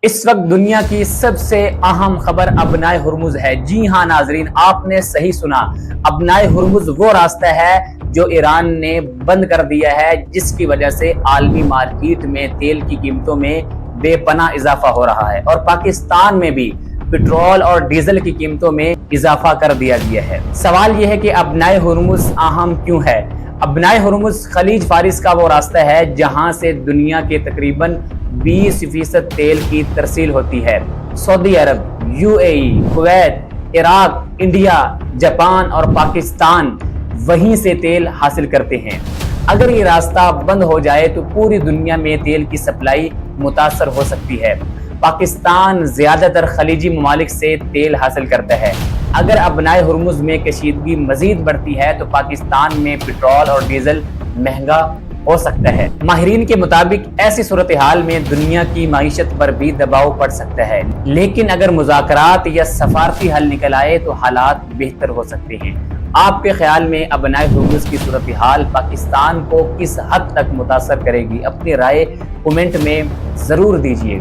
اس وقت دنیا کی سب سے اہم خبر ابنائے ہرمز ہے۔ جی ہاں ناظرین، آپ نے صحیح سنا، ابنائے ہرمز وہ راستہ ہے جو ایران نے بند کر دیا ہے، جس کی وجہ سے عالمی مارکیٹ میں تیل کی قیمتوں میں بے پناہ اضافہ ہو رہا ہے، اور پاکستان میں بھی پٹرول اور ڈیزل کی قیمتوں میں اضافہ کر دیا گیا ہے۔ سوال یہ ہے کہ ابنائے ہرمز اہم کیوں ہے؟ ابنائے ہرمز خلیج فارس کا وہ راستہ ہے جہاں سے دنیا کے تقریباً 20% تیل کی ترسیل ہوتی ہے۔ سعودی عرب، UAE، Kuwait, Iraq, India, Japan اور پاکستان وہیں سے تیل حاصل کرتے ہیں۔ اگر یہ راستہ بند ہو جائے تو پوری دنیا میں تیل کی سپلائی متاثر ہو سکتی ہے۔ پاکستان زیادہ تر خلیجی ممالک سے تیل حاصل کرتا ہے۔ اگر ابنائے ہرمز میں کشیدگی مزید بڑھتی ہے تو پاکستان میں پٹرول اور ڈیزل مہنگا ہو سکتا ہے۔ ماہرین کے مطابق ایسی صورتحال میں دنیا کی معیشت پر بھی دباؤ پڑ سکتا ہے، لیکن اگر مذاکرات یا سفارتی حل نکل آئے تو حالات بہتر ہو سکتے ہیں۔ آپ کے خیال میں ابنائے ہرمز کی صورتحال پاکستان کو کس حد تک متاثر کرے گی؟ اپنی رائے کومنٹ میں ضرور دیجیے۔